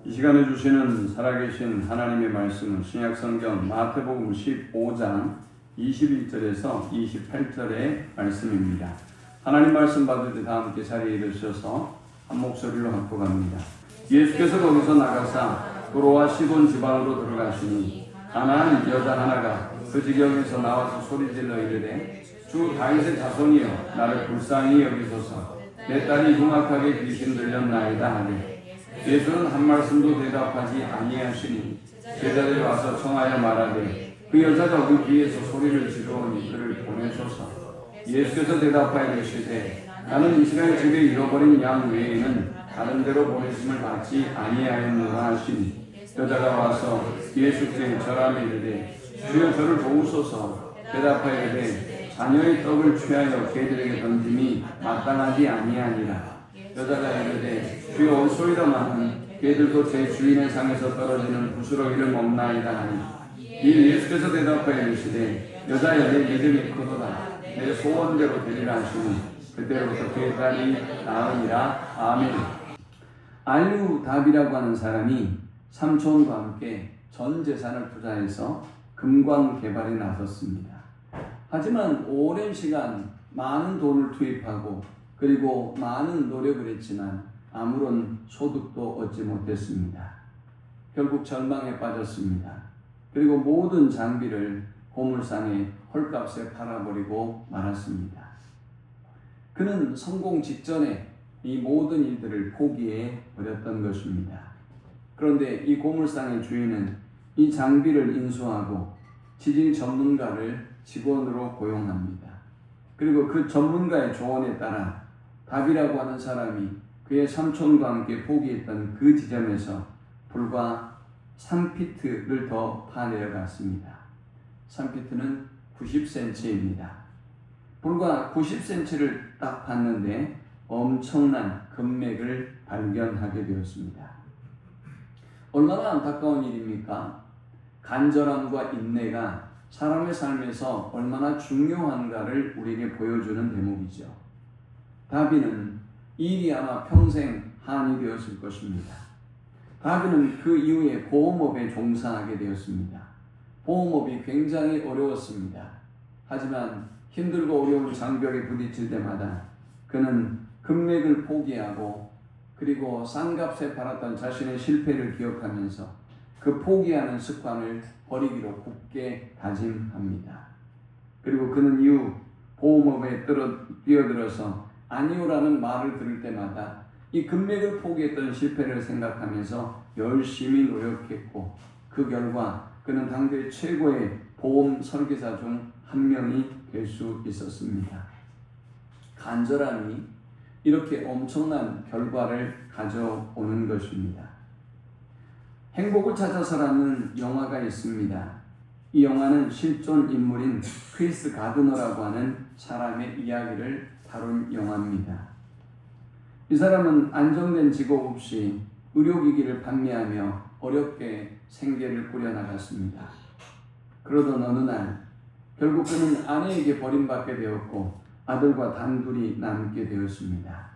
이 시간에 주시는 살아계신 하나님의 말씀은 신약성경 마태복음 15장 21절에서 28절의 말씀입니다. 하나님 말씀 받을 때 다 함께 자리에 일으셔서 한 목소리로 함께 갑니다. 예수께서 거기서 나가사 도로와 시돈 지방으로 들어가시니 가나안 여자 하나가 그 지경에서 나와서 소리질러 이르되 주 다윗의 자손이여 나를 불쌍히 여기소서 내 딸이 흉악하게 귀신 들렸나이다 하되 예수는 한 말씀도 대답하지 아니하시니 제자들이 와서 청하여 말하되 그 여자가 우리 뒤에서 소리를 지르오니 그를 보내소서. 예수께서 대답하여 이르시되 나는 이스라엘 집에 잃어버린 양 외에는 다른 데로 보내심을 받지 아니하였노라 하시니 여자가 와서 예수께 절하며 이르되 주여 저를 도우소서. 대답하여 이르되 자녀의 떡을 취하여 개들에게 던짐이 마땅하지 아니하니라. 여자가 이르되 주여 옳소이다마는 개들도 제 주인의 상에서 떨어지는 부스러기를 먹나이다 하니 이 예수께서 대답하여 이르시되 여자여 내 믿음이 크도다 내 소원대로 되리라 하시니 그때로부터 그의 딸이 나으니라. 아멘. 알유답이라고 하는 사람이 삼촌과 함께 전 재산을 투자해서 금광 개발에 나섰습니다. 하지만 오랜 시간 많은 돈을 투입하고 그리고 많은 노력을 했지만 아무런 소득도 얻지 못했습니다. 결국 절망에 빠졌습니다. 그리고 모든 장비를 고물상에 헐값에 팔아버리고 말았습니다. 그는 성공 직전에 이 모든 일들을 포기해 버렸던 것입니다. 그런데 이 고물상의 주인은 이 장비를 인수하고 지질 전문가를 직원으로 고용합니다. 그리고 그 전문가의 조언에 따라 답이라고 하는 사람이 그의 삼촌과 함께 포기했던 그 지점에서 불과 3피트를 더 파내려갔습니다. 3피트는 90cm입니다. 불과 90cm를 딱 봤는데 엄청난 금맥을 발견하게 되었습니다. 얼마나 안타까운 일입니까? 간절함과 인내가 사람의 삶에서 얼마나 중요한가를 우리에게 보여주는 대목이죠. 다비는 이 일이 아마 평생 한이 되었을 것입니다. 다비는 그 이후에 보험업에 종사하게 되었습니다. 보험업이 굉장히 어려웠습니다. 하지만 힘들고 어려운 장벽에 부딪힐 때마다 그는 금맥을 포기하고 그리고 싼값에 팔았던 자신의 실패를 기억하면서 그 포기하는 습관을 버리기로 굳게 다짐합니다. 그리고 그는 이후 보험업에 뛰어들어서 아니오라는 말을 들을 때마다 이 금맥을 포기했던 실패를 생각하면서 열심히 노력했고 그 결과 그는 당대 최고의 보험 설계사 중 한 명이 될 수 있었습니다. 간절함이 이렇게 엄청난 결과를 가져오는 것입니다. 행복을 찾아서라는 영화가 있습니다. 이 영화는 실존 인물인 크리스 가드너라고 하는 사람의 이야기를 다룬 영화입니다. 이 사람은 안정된 직업 없이 의료기기를 판매하며 어렵게 생계를 꾸려나갔습니다. 그러던 어느 날 결국 그는 아내에게 버림받게 되었고 아들과 단둘이 남게 되었습니다.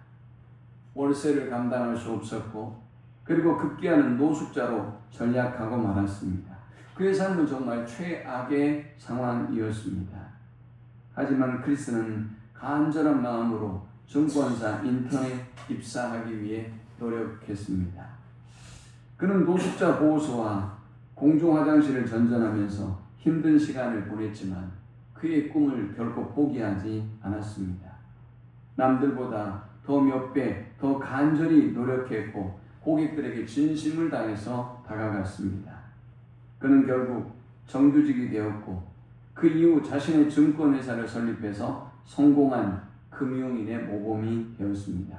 월세를 감당할 수 없었고 그리고 급기야는 노숙자로 전락하고 말았습니다. 그의 삶은 정말 최악의 상황이었습니다. 하지만 크리스는 간절한 마음으로 증권사 인턴에 입사하기 위해 노력했습니다. 그는 노숙자 보호소와 공중화장실을 전전하면서 힘든 시간을 보냈지만 그의 꿈을 결코 포기하지 않았습니다. 남들보다 더 몇 배 더 간절히 노력했고 고객들에게 진심을 다해서 다가갔습니다. 그는 결국 정규직이 되었고 그 이후 자신의 증권회사를 설립해서 성공한 금융인의 모범이 되었습니다.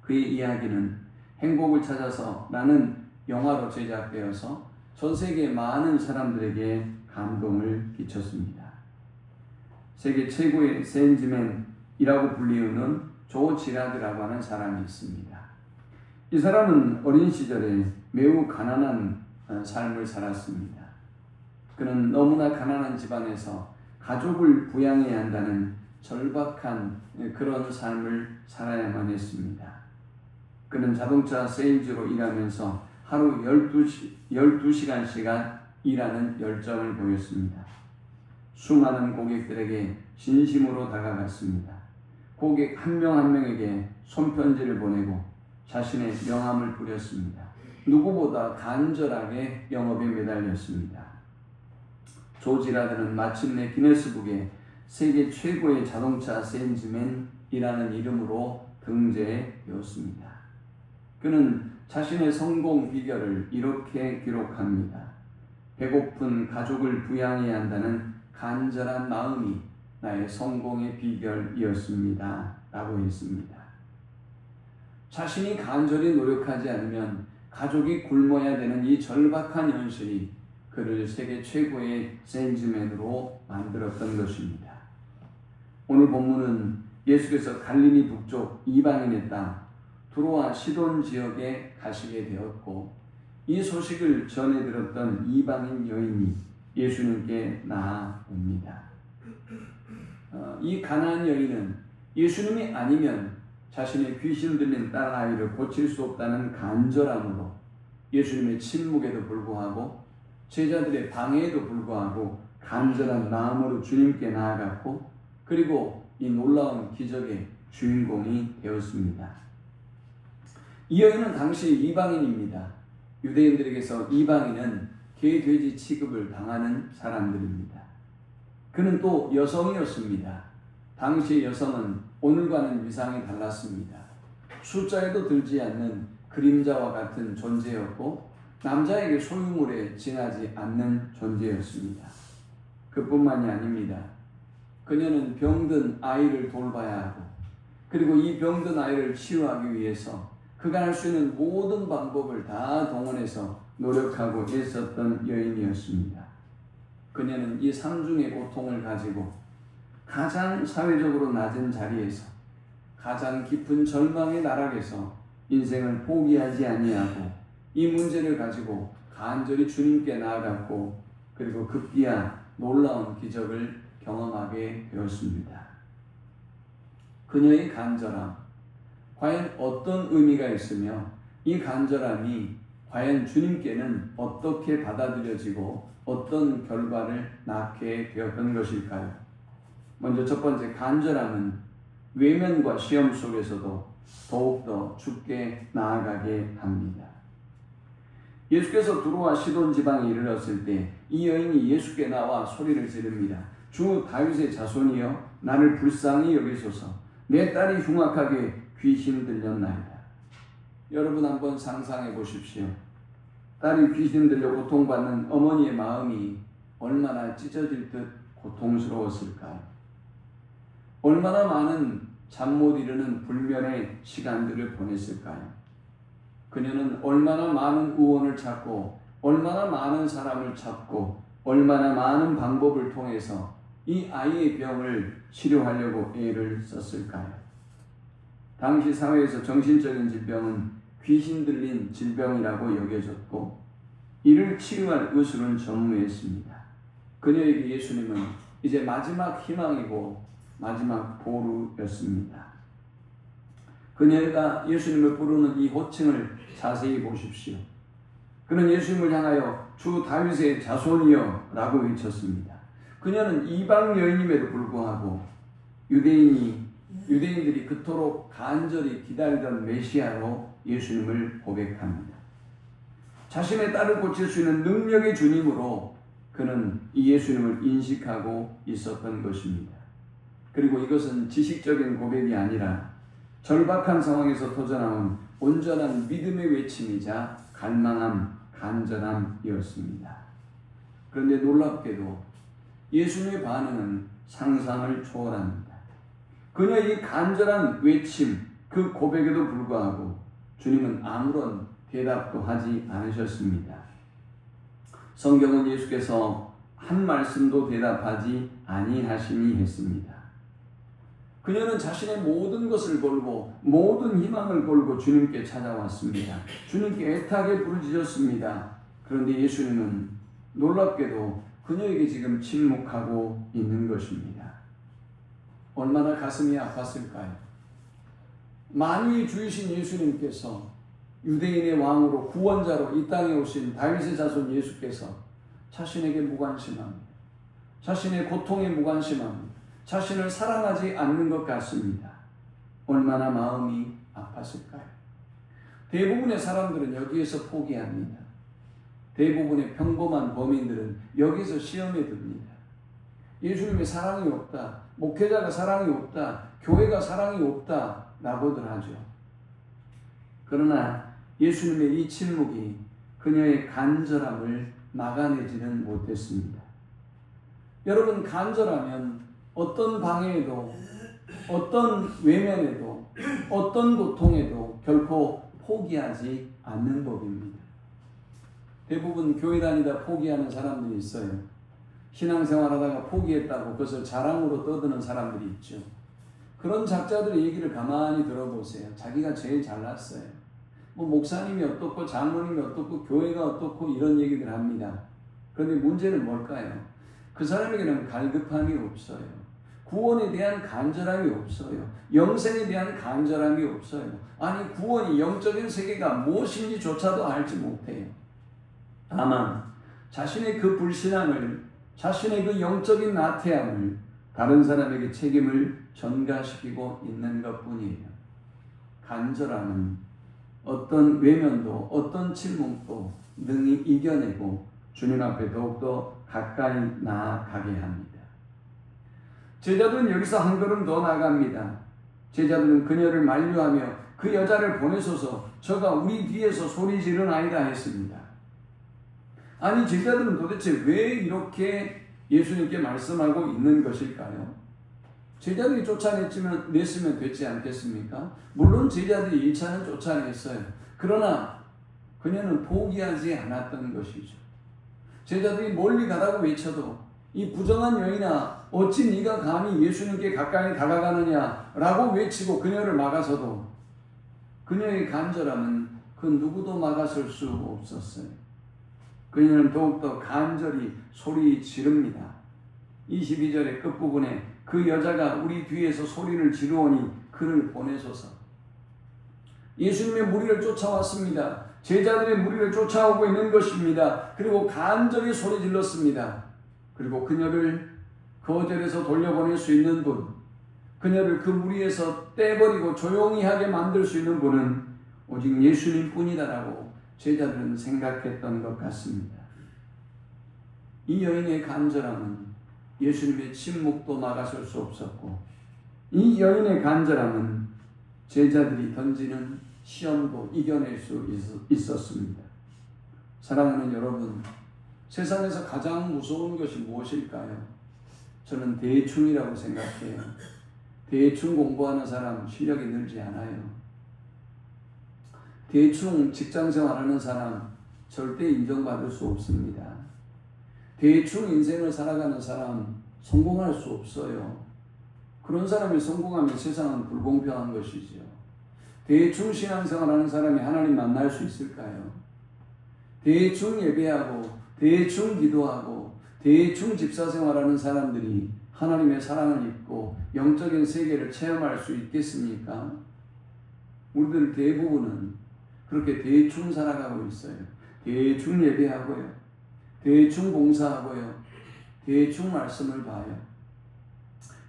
그의 이야기는 행복을 찾아서 라는 영화로 제작되어서 전 세계 많은 사람들에게 감동을 끼쳤습니다. 세계 최고의 세일즈맨이라고 불리우는 조 지라드라고 하는 사람이 있습니다. 이 사람은 어린 시절에 매우 가난한 삶을 살았습니다. 그는 너무나 가난한 집안에서 가족을 부양해야 한다는 절박한 그런 삶을 살아야만 했습니다. 그는 자동차 세일즈로 일하면서 하루 12시간씩 일하는 열정을 보였습니다. 수많은 고객들에게 진심으로 다가갔습니다. 고객 한 명 한 명에게 손편지를 보내고 자신의 명함을 뿌렸습니다. 누구보다 간절하게 영업에 매달렸습니다. 조지라드는 마침내 기네스북에 세계 최고의 자동차 세일즈맨이라는 이름으로 등재되었습니다. 그는 자신의 성공 비결을 이렇게 기록합니다. 배고픈 가족을 부양해야 한다는 간절한 마음이 나의 성공의 비결이었습니다. 라고 했습니다. 자신이 간절히 노력하지 않으면 가족이 굶어야 되는 이 절박한 현실이 그를 세계 최고의 세일즈맨으로 만들었던 것입니다. 오늘 본문은 예수께서 갈릴리 북쪽 이방인의 땅 두로와 시돈 지역에 가시게 되었고 이 소식을 전해 들었던 이방인 여인이 예수님께 나아옵니다. 이 가나안 여인은 예수님이 아니면 자신의 귀신 들린 딸 아이를 고칠 수 없다는 간절함으로 예수님의 침묵에도 불구하고 제자들의 방해에도 불구하고 간절한 마음으로 주님께 나아갔고 그리고 이 놀라운 기적의 주인공이 되었습니다. 이 여인은 당시 이방인입니다. 유대인들에게서 이방인은 개, 돼지 취급을 당하는 사람들입니다. 그는 또 여성이었습니다. 당시 여성은 오늘과는 위상이 달랐습니다. 숫자에도 들지 않는 그림자와 같은 존재였고 남자에게 소유물에 지나지 않는 존재였습니다. 그뿐만이 아닙니다. 그녀는 병든 아이를 돌봐야 하고 그리고 이 병든 아이를 치유하기 위해서 그가 할 수 있는 모든 방법을 다 동원해서 노력하고 있었던 여인이었습니다. 그녀는 이 삼중의 고통을 가지고 가장 사회적으로 낮은 자리에서 가장 깊은 절망의 나락에서 인생을 포기하지 아니하고 이 문제를 가지고 간절히 주님께 나아갔고 그리고 급기야 놀라운 기적을 경험하게 되었습니다. 그녀의 간절함, 과연 어떤 의미가 있으며 이 간절함이 과연 주님께는 어떻게 받아들여지고 어떤 결과를 낳게 되었던 것일까요? 먼저 첫 번째, 간절함은 외면과 시험 속에서도 더욱더 주께 나아가게 합니다. 예수께서 두로와 시돈 지방에 이르렀을 때 이 여인이 예수께 나와 소리를 지릅니다. 주 다윗의 자손이여 나를 불쌍히 여기소서. 내 딸이 흉악하게 귀신 들렸나이다. 여러분 한번 상상해 보십시오. 딸이 귀신 들려 고통받는 어머니의 마음이 얼마나 찢어질 듯 고통스러웠을까요? 얼마나 많은 잠 못 이루는 불면의 시간들을 보냈을까요? 그녀는 얼마나 많은 의원을 찾고 얼마나 많은 사람을 찾고 얼마나 많은 방법을 통해서 이 아이의 병을 치료하려고 애를 썼을까요? 당시 사회에서 정신적인 질병은 귀신 들린 질병이라고 여겨졌고 이를 치유할 의술은 전무했습니다. 그녀에게 예수님은 이제 마지막 희망이고 마지막 보루였습니다. 그녀가 예수님을 부르는 이 호칭을 자세히 보십시오. 그는 예수님을 향하여 주 다윗의 자손이여 라고 외쳤습니다. 그녀는 이방 여인임에도 불구하고 유대인들이 그토록 간절히 기다리던 메시아로 예수님을 고백합니다. 자신의 딸을 고칠 수 있는 능력의 주님으로 그는 이 예수님을 인식하고 있었던 것입니다. 그리고 이것은 지식적인 고백이 아니라 절박한 상황에서 터져나온 온전한 믿음의 외침이자 갈망함, 간절함이었습니다. 그런데 놀랍게도 예수님의 반응은 상상을 초월합니다. 그녀의 이 간절한 외침, 그 고백에도 불구하고 주님은 아무런 대답도 하지 않으셨습니다. 성경은 예수께서 한 말씀도 대답하지 아니하시니 했습니다. 그녀는 자신의 모든 것을 걸고 모든 희망을 걸고 주님께 찾아왔습니다. 주님께 애타게 부르짖었습니다. 그런데 예수님은 놀랍게도 그녀에게 지금 침묵하고 있는 것입니다. 얼마나 가슴이 아팠을까요? 만유의 주이신 예수님께서 유대인의 왕으로 구원자로 이 땅에 오신 다윗의 자손 예수께서 자신에게 무관심합니다. 자신의 고통에 무관심합니다. 자신을 사랑하지 않는 것 같습니다. 얼마나 마음이 아팠을까요? 대부분의 사람들은 여기에서 포기합니다. 대부분의 평범한 범인들은 여기서 시험에 듭니다. 예수님의 사랑이 없다, 목회자가 사랑이 없다, 교회가 사랑이 없다 라고들 하죠. 그러나 예수님의 이 침묵이 그녀의 간절함을 막아내지는 못했습니다. 여러분, 간절하면 어떤 방해에도, 어떤 외면에도, 어떤 고통에도 결코 포기하지 않는 법입니다. 대부분 교회 다니다 포기하는 사람들이 있어요. 신앙생활하다가 포기했다고 그것을 자랑으로 떠드는 사람들이 있죠. 그런 작자들의 얘기를 가만히 들어보세요. 자기가 제일 잘났어요. 뭐 목사님이 어떻고 장로님이 어떻고 교회가 어떻고 이런 얘기들 합니다. 그런데 문제는 뭘까요? 그 사람에게는 갈급함이 없어요. 구원에 대한 간절함이 없어요. 영생에 대한 간절함이 없어요. 아니, 구원이 영적인 세계가 무엇인지조차도 알지 못해요. 다만 자신의 그 불신앙을, 자신의 그 영적인 나태함을 다른 사람에게 책임을 전가시키고 있는 것뿐이에요. 간절함은 어떤 외면도, 어떤 침묵도 능히 이겨내고 주님 앞에 더욱더 가까이 나아가게 합니다. 제자들은 여기서 한 걸음 더 나갑니다. 제자들은 그녀를 만류하며 그 여자를 보내소서, 저가 우리 뒤에서 소리 지르나이다 했습니다. 아니, 제자들은 도대체 왜 이렇게 예수님께 말씀하고 있는 것일까요? 제자들이 쫓아냈으면 됐지 않겠습니까? 물론 제자들이 1차는 쫓아냈어요. 그러나 그녀는 포기하지 않았던 것이죠. 제자들이 멀리 가라고 외쳐도 이 부정한 여인아, 어찌 네가 감히 예수님께 가까이 다가가느냐라고 외치고 그녀를 막아서도 그녀의 간절함은 그 누구도 막아설 수 없었어요. 그녀는 더욱더 간절히 소리 지릅니다. 22절의 끝부분에 그 여자가 우리 뒤에서 소리를 지르오니 그를 보내소서. 예수님의 무리를 쫓아왔습니다. 제자들의 무리를 쫓아오고 있는 것입니다. 그리고 간절히 소리 질렀습니다. 그리고 그녀를 거절해서 돌려보낼 수 있는 분, 그녀를 그 무리에서 떼버리고 조용히 하게 만들 수 있는 분은 오직 예수님 뿐이다라고 제자들은 생각했던 것 같습니다. 이 여인의 간절함은 예수님의 침묵도 막아설 수 없었고, 이 여인의 간절함은 제자들이 던지는 시험도 이겨낼 수 있었습니다. 사랑하는 여러분, 세상에서 가장 무서운 것이 무엇일까요? 저는 대충이라고 생각해요. 대충 공부하는 사람 실력이 늘지 않아요. 대충 직장생활하는 사람 절대 인정받을 수 없습니다. 대충 인생을 살아가는 사람 성공할 수 없어요. 그런 사람이 성공하면 세상은 불공평한 것이죠. 대충 신앙생활하는 사람이 하나님 만날 수 있을까요? 대충 예배하고 대충 기도하고 대충 집사생활하는 사람들이 하나님의 사랑을 입고 영적인 세계를 체험할 수 있겠습니까? 우리들 대부분은 그렇게 대충 살아가고 있어요. 대충 예배하고요, 대충 봉사하고요, 대충 말씀을 봐요.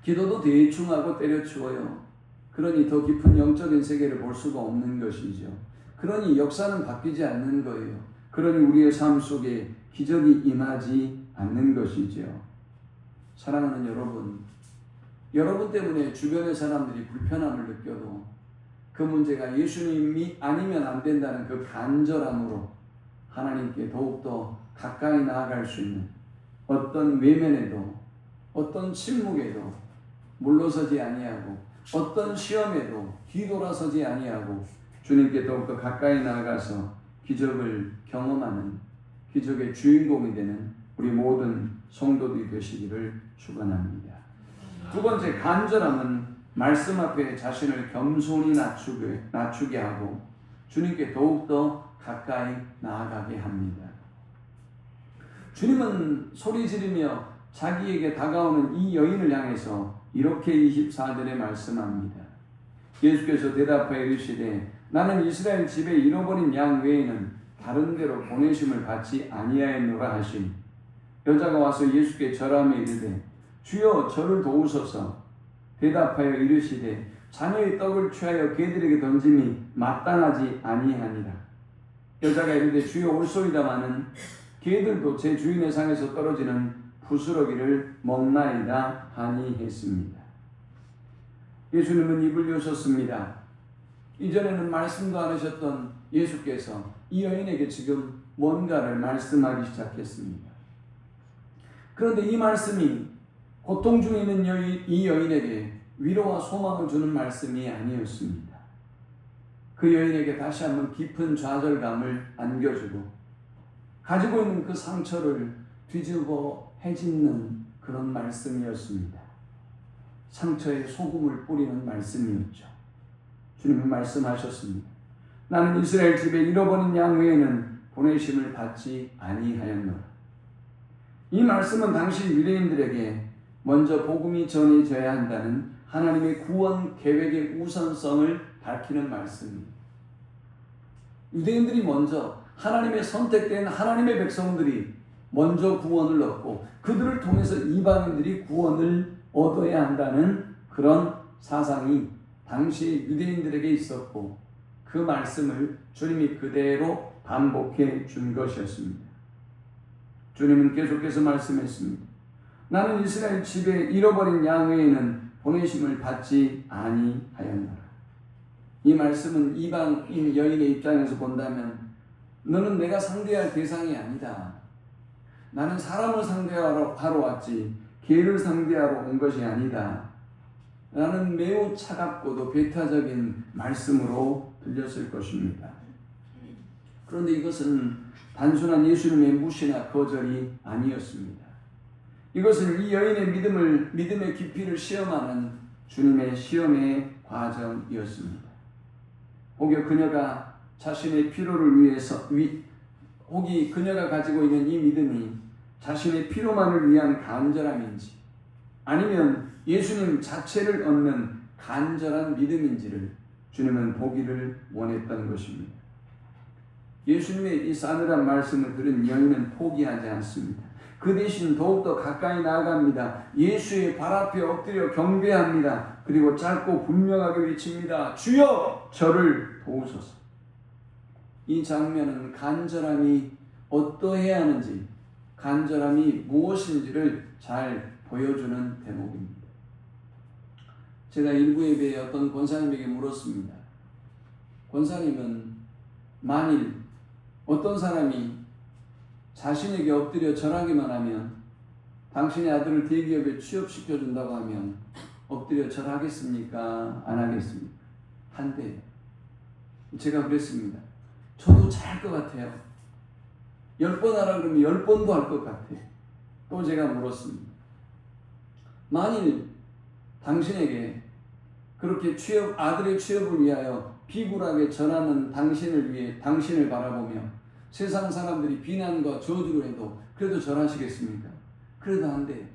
기도도 대충 하고 때려치워요. 그러니 더 깊은 영적인 세계를 볼 수가 없는 것이죠. 그러니 역사는 바뀌지 않는 거예요. 그러니 우리의 삶 속에 기적이 임하지 않는 것이죠. 사랑하는 여러분, 여러분 때문에 주변의 사람들이 불편함을 느껴도 그 문제가 예수님이 아니면 안 된다는 그 간절함으로 하나님께 더욱더 가까이 나아갈 수 있는, 어떤 외면에도 어떤 침묵에도 물러서지 아니하고 어떤 시험에도 뒤돌아서지 아니하고 주님께 더욱더 가까이 나아가서 기적을 경험하는, 기적의 주인공이 되는 우리 모든 성도들이 되시기를 축원합니다. 두 번째, 간절함은 말씀 앞에 자신을 겸손히 낮추게 하고 주님께 더욱더 가까이 나아가게 합니다. 주님은 소리 지르며 자기에게 다가오는 이 여인을 향해서 이렇게 24절에 말씀합니다. 예수께서 대답하여 이르시되 나는 이스라엘 집에 잃어버린 양 외에는 다른 데로 보내심을 받지 아니하였노라 하시니 여자가 와서 예수께 절하며 이르되 주여 저를 도우소서. 대답하여 이르시되 자녀의 떡을 취하여 개들에게 던짐이 마땅하지 아니하니라. 여자가 이르되 주여 올소이다마는 개들도 제 주인의 상에서 떨어지는 부스러기를 먹나이다 하니 했습니다. 예수님은 입을 여셨습니다. 이전에는 말씀도 안 하셨던 예수께서 이 여인에게 지금 뭔가를 말씀하기 시작했습니다. 그런데 이 말씀이 고통 중에 있는 이 여인에게 위로와 소망을 주는 말씀이 아니었습니다. 그 여인에게 다시 한번 깊은 좌절감을 안겨주고 가지고 있는 그 상처를 뒤집어 해짓는 그런 말씀이었습니다. 상처에 소금을 뿌리는 말씀이었죠. 주님은 말씀하셨습니다. 나는 이스라엘 집에 잃어버린 양 외에는 보내심을 받지 아니하였노라. 이 말씀은 당시 유대인들에게 먼저 복음이 전해져야 한다는 하나님의 구원 계획의 우선성을 밝히는 말씀입니다. 유대인들이 먼저 하나님의 선택된 하나님의 백성들이 먼저 구원을 얻고 그들을 통해서 이방인들이 구원을 얻어야 한다는 그런 사상이 당시 유대인들에게 있었고 그 말씀을 주님이 그대로 반복해 준 것이었습니다. 주님은 계속해서 말씀했습니다. 나는 이스라엘 집에 잃어버린 양 외에는 보내심을 받지 아니하였노라. 이 말씀은 이방인 여인의 입장에서 본다면 너는 내가 상대할 대상이 아니다. 나는 사람을 상대하러 왔지 개를 상대하러 온 것이 아니다. 라는 매우 차갑고도 배타적인 말씀으로 들렸을 것입니다. 그런데 이것은 단순한 예수님의 무시나 거절이 아니었습니다. 이것은 이 여인의 믿음의 깊이를 시험하는 주님의 시험의 과정이었습니다. 혹여 그녀가 자신의 필요를 위해서, 혹이 그녀가 가지고 있는 이 믿음이 자신의 필요만을 위한 간절함인지 아니면 예수님 자체를 얻는 간절한 믿음인지를 주님은 보기를 원했던 것입니다. 예수님의 이 싸늘한 말씀을 들은 여인은 포기하지 않습니다. 그 대신 더욱더 가까이 나아갑니다. 예수의 발 앞에 엎드려 경배합니다. 그리고 짧고 분명하게 외칩니다. 주여 저를 도우소서. 이 장면은 간절함이 어떠해야 하는지, 간절함이 무엇인지를 잘 보여주는 대목입니다. 제가 일부 예배에 어떤 권사님에게 물었습니다. 권사님은 만일 어떤 사람이 자신에게 엎드려 절하기만 하면 당신의 아들을 대기업에 취업시켜준다고 하면 엎드려 절하겠습니까? 안 하겠습니까? 한대요. 제가 그랬습니다. 저도 잘할 것 같아요. 10번 하라 그러면 10번도 할 것 같아요. 또 제가 물었습니다. 만일 당신에게 그렇게 아들의 취업을 위하여 비굴하게 전하는 당신을 위해 당신을 바라보며 세상 사람들이 비난과 저주로 해도 그래도 절하시겠습니까? 그래도 안 돼요.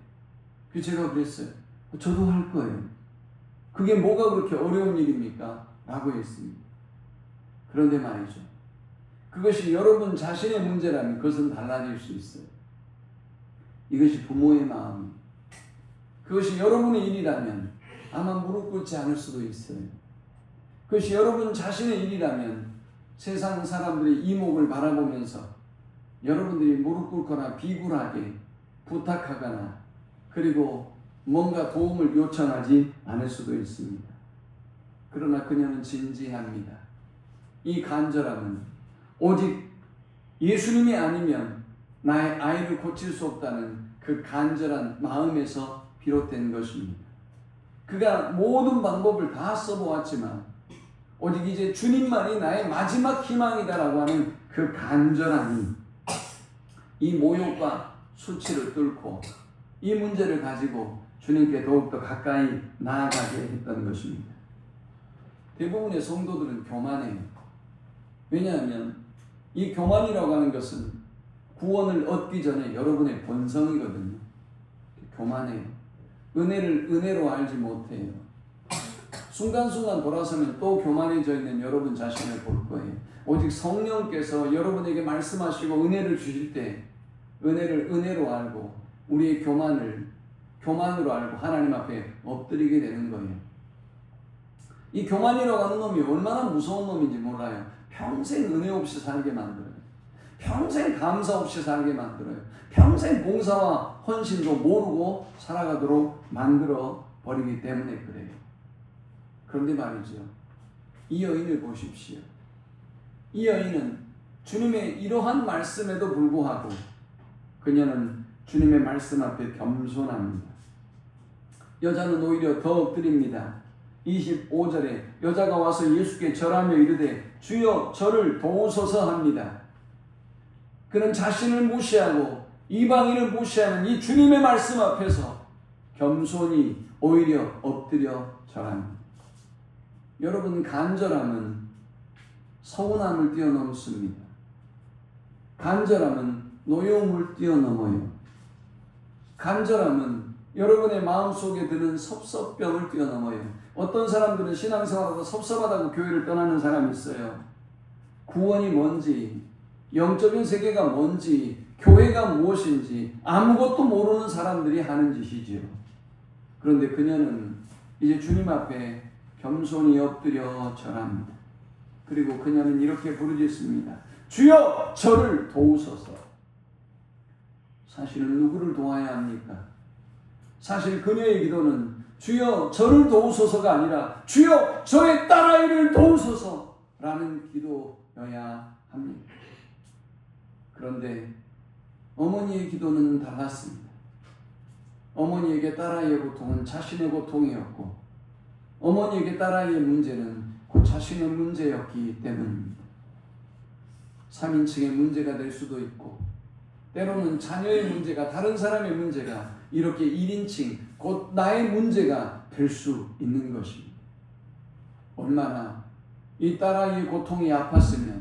제가 그랬어요. 저도 할 거예요. 그게 뭐가 그렇게 어려운 일입니까? 라고 했습니다. 그런데 말이죠. 그것이 여러분 자신의 문제라면 그것은 달라질 수 있어요. 이것이 부모의 마음입니다. 그것이 여러분의 일이라면 아마 무릎 꿇지 않을 수도 있어요. 그것이 여러분 자신의 일이라면 세상 사람들의 이목을 바라보면서 여러분들이 무릎 꿇거나 비굴하게 부탁하거나 그리고 뭔가 도움을 요청하지 않을 수도 있습니다. 그러나 그녀는 진지합니다. 이 간절함은 오직 예수님이 아니면 나의 아이를 고칠 수 없다는 그 간절한 마음에서 비롯된 것입니다. 그가 모든 방법을 다 써보았지만 오직 이제 주님만이 나의 마지막 희망이다라고 하는 그 간절함이 이 모욕과 수치를 뚫고 이 문제를 가지고 주님께 더욱더 가까이 나아가게 했던 것입니다. 대부분의 성도들은 교만해요. 왜냐하면 이 교만이라고 하는 것은 구원을 얻기 전에 여러분의 본성이거든요. 교만해요. 은혜를 은혜로 알지 못해요. 순간순간 돌아서면 또 교만해져 있는 여러분 자신을 볼 거예요. 오직 성령께서 여러분에게 말씀하시고 은혜를 주실 때 은혜를 은혜로 알고 우리의 교만을 교만으로 알고 하나님 앞에 엎드리게 되는 거예요. 이 교만이라고 하는 놈이 얼마나 무서운 놈인지 몰라요. 평생 은혜 없이 살게 만들어요. 평생 감사 없이 살게 만들어요. 평생 봉사와 헌신도 모르고 살아가도록 만들어 버리기 때문에 그래요. 그런데 말이죠. 이 여인을 보십시오. 이 여인은 주님의 이러한 말씀에도 불구하고 그녀는 주님의 말씀 앞에 겸손합니다. 여자는 오히려 더 엎드립니다. 25절에 여자가 와서 예수께 절하며 이르되 주여 저를 도우소서 합니다. 그는 자신을 무시하고 이방인을 무시하는 이 주님의 말씀 앞에서 겸손히 오히려 엎드려 절합니다. 여러분, 간절함은 서운함을 뛰어넘습니다. 간절함은 노여움을 뛰어넘어요. 간절함은 여러분의 마음속에 드는 섭섭병을 뛰어넘어요. 어떤 사람들은 신앙생활하고 섭섭하다고 교회를 떠나는 사람이 있어요. 구원이 뭔지, 영적인 세계가 뭔지, 교회가 무엇인지 아무것도 모르는 사람들이 하는 짓이지요. 그런데 그녀는 이제 주님 앞에 겸손히 엎드려 절합니다. 그리고 그녀는 이렇게 부르짖습니다. 주여 저를 도우소서. 사실은 누구를 도와야 합니까? 사실 그녀의 기도는 주여 저를 도우소서가 아니라 주여 저의 딸아이를 도우소서라는 기도여야 합니다. 그런데 어머니의 기도는 달랐습니다. 어머니에게 딸아이의 고통은 자신의 고통이었고 어머니에게 딸아이의 문제는 곧 자신의 문제였기 때문입니다. 3인칭의 문제가 될 수도 있고 때로는 자녀의 문제가 다른 사람의 문제가 이렇게 1인칭 곧 나의 문제가 될 수 있는 것입니다. 얼마나 이 딸아이의 고통이 아팠으면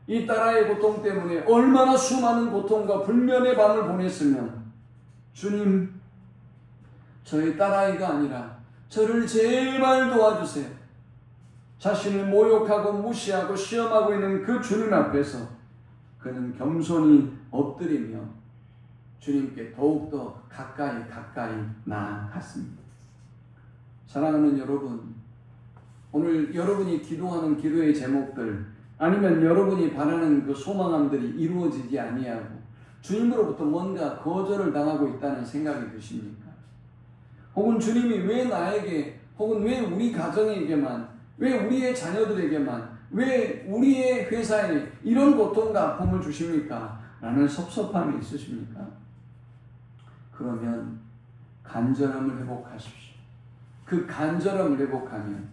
이 딸아이의 고통 때문에 얼마나 수많은 고통과 불면의 밤을 보냈으면 주님 저희 딸아이가 아니라 저를 제발 도와주세요. 자신을 모욕하고 무시하고 시험하고 있는 그 주님 앞에서 그는 겸손히 엎드리며 주님께 더욱더 가까이 나아갔습니다. 사랑하는 여러분, 오늘 여러분이 기도하는 기도의 제목들 아니면 여러분이 바라는 그 소망함들이 이루어지지 아니하고 주님으로부터 뭔가 거절을 당하고 있다는 생각이 드십니까? 혹은 주님이 왜 나에게 혹은 왜 우리 가정에게만 왜 우리의 자녀들에게만 왜 우리의 회사에 이런 고통과 아픔을 주십니까? 라는 섭섭함이 있으십니까? 그러면 간절함을 회복하십시오. 그 간절함을 회복하면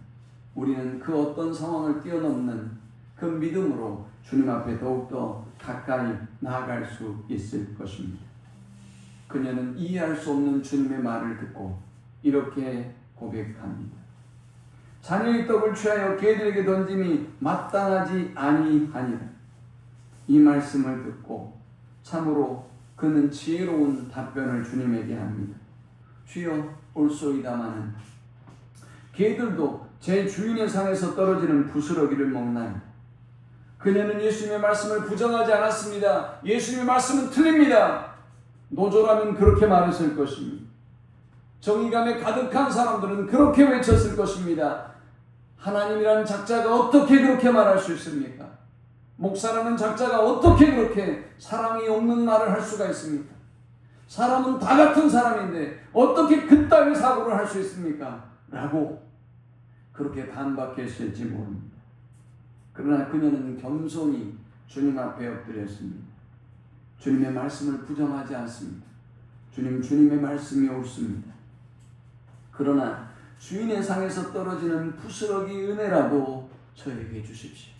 우리는 그 어떤 상황을 뛰어넘는 그 믿음으로 주님 앞에 더욱더 가까이 나아갈 수 있을 것입니다. 그녀는 이해할 수 없는 주님의 말을 듣고 이렇게 고백합니다. 자녀의 떡을 취하여 개들에게 던짐이 마땅하지 아니하니라. 이 말씀을 듣고 참으로 그는 지혜로운 답변을 주님에게 합니다. 주여 올소이다마는 개들도 제 주인의 상에서 떨어지는 부스러기를 먹나요? 그녀는 예수님의 말씀을 부정하지 않았습니다. 예수님의 말씀은 틀립니다. 노조라면 그렇게 말했을 것입니다. 정의감에 가득한 사람들은 그렇게 외쳤을 것입니다. 하나님이라는 작자가 어떻게 그렇게 말할 수 있습니까? 목사라는 작자가 어떻게 그렇게 사랑이 없는 말을 할 수가 있습니까? 사람은 다 같은 사람인데 어떻게 그따위 사고를 할 수 있습니까? 라고 그렇게 반박했을지 모릅니다. 그러나 그녀는 겸손히 주님 앞에 엎드렸습니다. 주님의 말씀을 부정하지 않습니다. 주님의 말씀이 옳습니다. 그러나 주인의 상에서 떨어지는 부스러기 은혜라도 저에게 주십시오.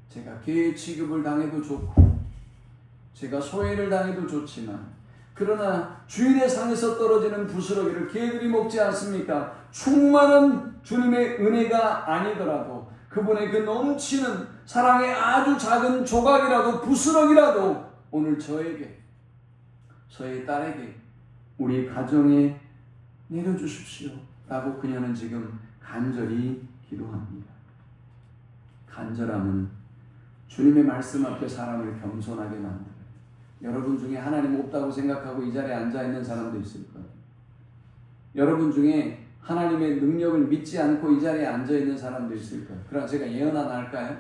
제가 개의 취급을 당해도 좋고 제가 소외를 당해도 좋지만 그러나 주인의 상에서 떨어지는 부스러기를 개들이 먹지 않습니까? 충만한 주님의 은혜가 아니더라도 그분의 그 넘치는 사랑의 아주 작은 조각이라도 부스러기라도 오늘 저에게 저의 딸에게 우리 가정에 내려주십시오 라고 그녀는 지금 간절히 기도합니다. 간절함은 주님의 말씀 앞에 사람을 겸손하게 만들어요. 여러분 중에 하나님 없다고 생각하고 이 자리에 앉아있는 사람도 있을 거예요. 여러분 중에 하나님의 능력을 믿지 않고 이 자리에 앉아있는 사람도 있을 거예요. 그럼 제가 예언 하나 할까요?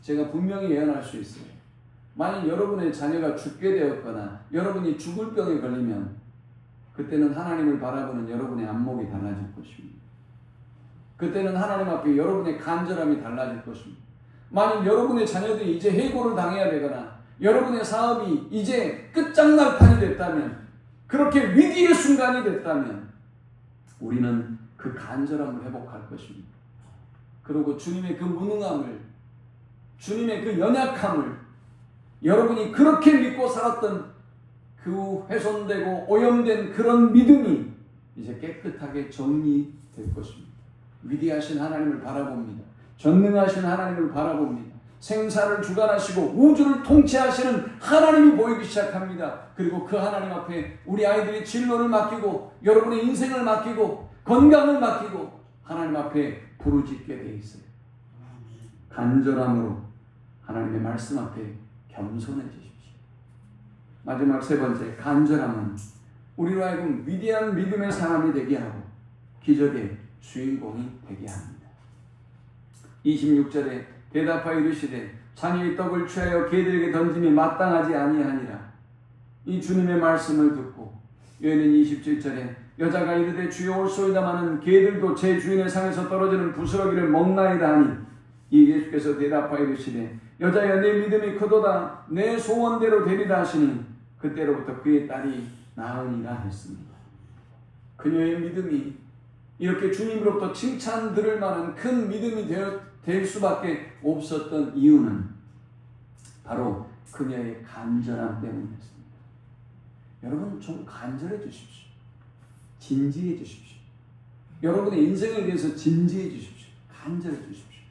제가 분명히 예언할 수 있어요. 만약 여러분의 자녀가 죽게 되었거나 여러분이 죽을 병에 걸리면 그때는 하나님을 바라보는 여러분의 안목이 달라질 것입니다. 그때는 하나님 앞에 여러분의 간절함이 달라질 것입니다. 만약 여러분의 자녀들이 이제 해고를 당해야 되거나 여러분의 사업이 이제 끝장날판이 됐다면, 그렇게 위기의 순간이 됐다면 우리는 그 간절함을 회복할 것입니다. 그리고 주님의 그 무능함을, 주님의 그 연약함을, 여러분이 그렇게 믿고 살았던 그 훼손되고 오염된 그런 믿음이 이제 깨끗하게 정리될 것입니다. 위대하신 하나님을 바라봅니다. 전능하신 하나님을 바라봅니다. 생사를 주관하시고 우주를 통치하시는 하나님이 보이기 시작합니다. 그리고 그 하나님 앞에 우리 아이들이 진로를 맡기고 여러분의 인생을 맡기고 건강을 맡기고 하나님 앞에 부르짖게 돼 있어요. 간절함으로 하나님의 말씀 앞에 겸손해지십시오. 마지막 세 번째, 간절함은 우리로 하여금 위대한 믿음의 사람이 되게 하고 기적의 주인공이 되게 합니다. 26절에 대답하여 이르시되 자녀의 떡을 취하여 개들에게 던짐이 마땅하지 아니하니라. 이 주님의 말씀을 듣고 여인은 27절에 여자가 이르되 주여 올소이다마는 개들도 제 주인의 상에서 떨어지는 부스러기를 먹나이다 하니, 이 예수께서 대답하여 이르시되 여자여 내 믿음이 크도다, 내 소원대로 되리라 하시니 그때로부터 그의 딸이 나으니라 했습니다. 그녀의 믿음이 이렇게 주님으로부터 칭찬 들을 만한 큰 믿음이 될 수밖에 없었던 이유는 바로 그녀의 간절함 때문이었습니다. 여러분 좀 간절해 주십시오. 진지해 주십시오. 여러분의 인생에 대해서 진지해 주십시오. 간절해 주십시오.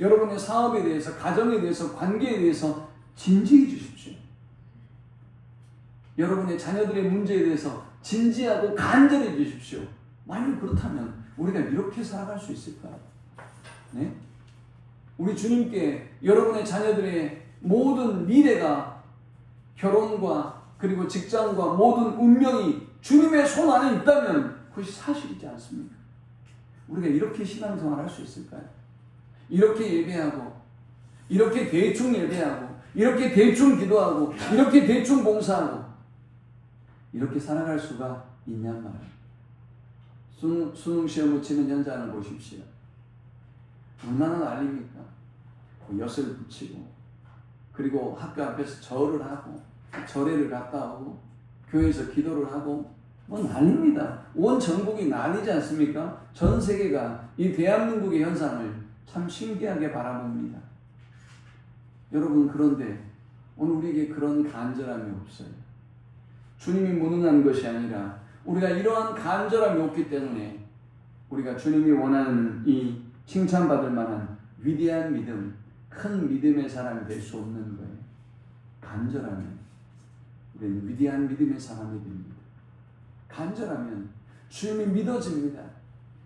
여러분의 사업에 대해서, 가정에 대해서, 관계에 대해서 진지해 주십시오. 여러분의 자녀들의 문제에 대해서 진지하고 간절해 주십시오. 만약 그렇다면 우리가 이렇게 살아갈 수 있을까요? 네? 우리 주님께 여러분의 자녀들의 모든 미래가, 결혼과 그리고 직장과 모든 운명이 주님의 손 안에 있다면 그것이 사실이지 않습니까? 우리가 이렇게 신앙생활 할 수 있을까요? 이렇게 예배하고, 이렇게 대충 예배하고, 이렇게 대충 기도하고, 이렇게 대충 봉사하고, 이렇게 살아갈 수가 있냔 말이에요. 수능 시험을 치는 현장을 보십시오. 얼마나 난립니까? 엿을 붙이고, 그리고 학교 앞에서 절을 하고, 절에를 갔다 오고, 교회에서 기도를 하고, 뭐 난립니다. 온 전국이 난리지 않습니까? 전 세계가 이 대한민국의 현상을 참 신기하게 바라봅니다. 여러분, 그런데 오늘 우리에게 그런 간절함이 없어요. 주님이 무능한 것이 아니라 우리가 이러한 간절함이 없기 때문에 우리가 주님이 원하는 이 칭찬받을 만한 위대한 믿음, 큰 믿음의 사람이 될 수 없는 거예요. 간절하면 우리는 위대한 믿음의 사람이 됩니다. 간절하면 주님이 믿어집니다.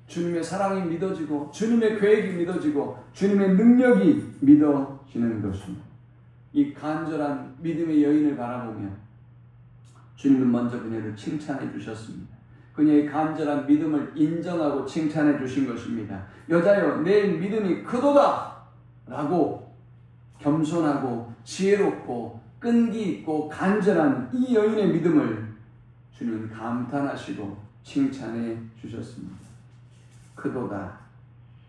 주님의 사랑이 믿어지고, 주님의 계획이 믿어지고, 주님의 능력이 믿어지는 것입니다. 이 간절한 믿음의 여인을 바라보며 주님은 먼저 그녀를 칭찬해 주셨습니다. 그녀의 간절한 믿음을 인정하고 칭찬해 주신 것입니다. 여자여 내 믿음이 크도다 라고 겸손하고 지혜롭고 끈기 있고 간절한 이 여인의 믿음을 주님은 감탄하시고 칭찬해 주셨습니다. 크도다.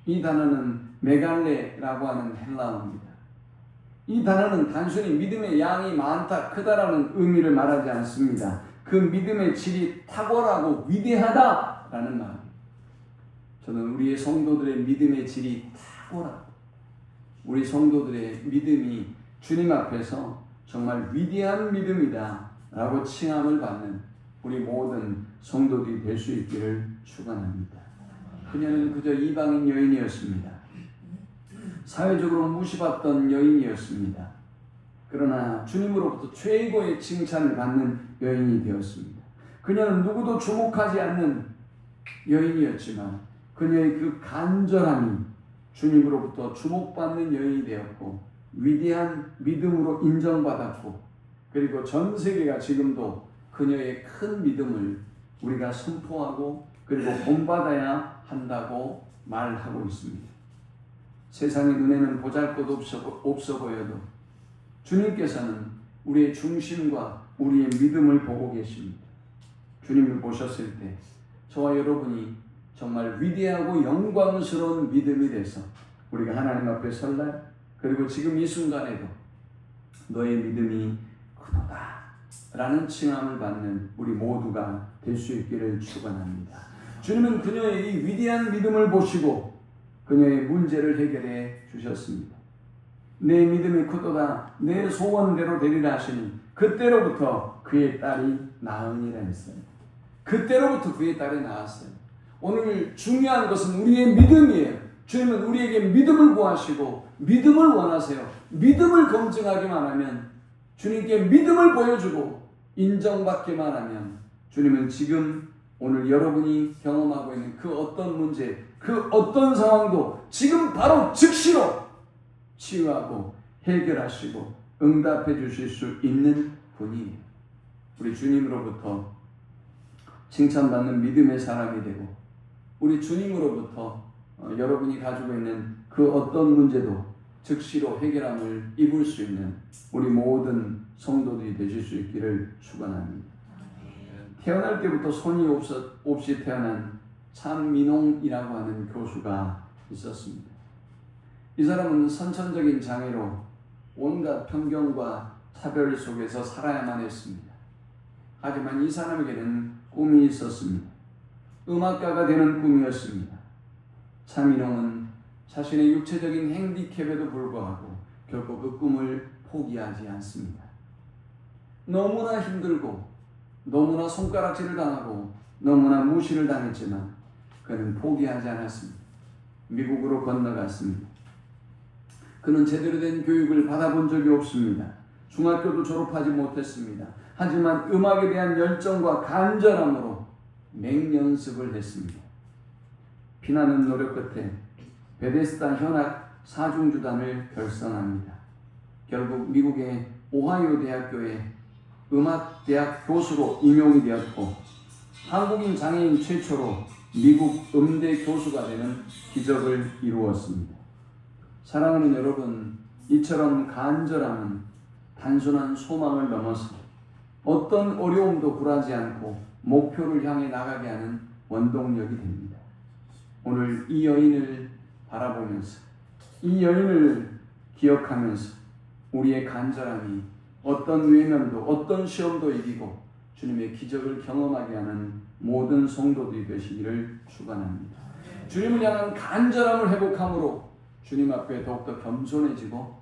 이 단어는 메갈레라고 하는 헬라어입니다. 이 단어는 단순히 믿음의 양이 많다, 크다라는 의미를 말하지 않습니다. 그 믿음의 질이 탁월하고 위대하다라는 말입니다. 저는 우리의 성도들의 믿음의 질이 탁월하고, 우리 성도들의 믿음이 주님 앞에서 정말 위대한 믿음이다 라고 칭함을 받는 우리 모든 성도들이 될 수 있기를 축원합니다. 그녀는 그저 이방인 여인이었습니다. 사회적으로 무시받던 여인이었습니다. 그러나 주님으로부터 최고의 칭찬을 받는 여인이 되었습니다. 그녀는 누구도 주목하지 않는 여인이었지만 그녀의 그 간절함이 주님으로부터 주목받는 여인이 되었고 위대한 믿음으로 인정받았고 그리고 전 세계가 지금도 그녀의 큰 믿음을 우리가 선포하고 그리고 본받아야 한다고 말하고 있습니다. 세상의 눈에는 보잘것 없어 보여도 주님께서는 우리의 중심과 우리의 믿음을 보고 계십니다. 주님을 보셨을 때 저와 여러분이 정말 위대하고 영광스러운 믿음이 돼서 우리가 하나님 앞에 설 날 그리고 지금 이 순간에도 너의 믿음이 크도다 라는 칭함을 받는 우리 모두가 될 수 있기를 축원합니다. 주님은 그녀의 이 위대한 믿음을 보시고 그녀의 문제를 해결해 주셨습니다. 내 믿음이 크도다 내 소원대로 되리라 하시니 그때로부터 그의 딸이 나으니라 했어요. 그때로부터 그의 딸이 나았어요. 오늘 중요한 것은 우리의 믿음이에요. 주님은 우리에게 믿음을 구하시고 믿음을 원하세요. 믿음을 검증하기만 하면 주님께 믿음을 보여주고 인정받기만 하면 주님은 지금 오늘 여러분이 경험하고 있는 그 어떤 문제, 그 어떤 상황도 지금 바로 즉시로 치유하고 해결하시고 응답해 주실 수 있는 분이에요. 우리 주님으로부터 칭찬받는 믿음의 사람이 되고 우리 주님으로부터 여러분이 가지고 있는 그 어떤 문제도 즉시로 해결함을 입을 수 있는 우리 모든 성도들이 되실 수 있기를 축원합니다. 태어날 때부터 손이 없이 태어난 참민홍이라고 하는 교수가 있었습니다. 이 사람은 선천적인 장애로 온갖 편견과 차별 속에서 살아야만 했습니다. 하지만 이 사람에게는 꿈이 있었습니다. 음악가가 되는 꿈이었습니다. 차민홍은 자신의 육체적인 핸디캡에도 불구하고 결코 그 꿈을 포기하지 않습니다. 너무나 힘들고 너무나 손가락질을 당하고 너무나 무시를 당했지만 그는 포기하지 않았습니다. 미국으로 건너갔습니다. 그는 제대로 된 교육을 받아본 적이 없습니다. 중학교도 졸업하지 못했습니다. 하지만 음악에 대한 열정과 간절함으로 맹연습을 했습니다. 피나는 노력 끝에 베데스다 현악 사중주단을 결성합니다. 결국 미국의 오하이오 대학교의 음악대학 교수로 임용이 되었고 한국인 장애인 최초로 미국 음대 교수가 되는 기적을 이루었습니다. 사랑하는 여러분, 이처럼 간절함은 단순한 소망을 넘어서 어떤 어려움도 굴하지 않고 목표를 향해 나가게 하는 원동력이 됩니다. 오늘 이 여인을 바라보면서 이 여인을 기억하면서 우리의 간절함이 어떤 외면도 어떤 시험도 이기고 주님의 기적을 경험하게 하는 모든 성도들이 되시기를 축원합니다. 주님을 향한 간절함을 회복함으로 주님 앞에 더욱더 겸손해지고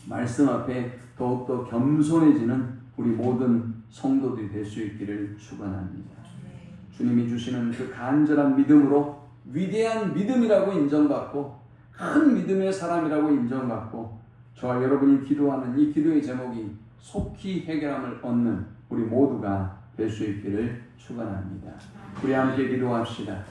말씀 앞에 더욱더 겸손해지는 우리 모든 성도들이 될 수 있기를 축원합니다. 주님이 주시는 그 간절한 믿음으로 위대한 믿음이라고 인정받고 큰 믿음의 사람이라고 인정받고 저와 여러분이 기도하는 이 기도의 제목이 속히 해결함을 얻는 우리 모두가 될 수 있기를 축원합니다. 우리 함께 기도합시다.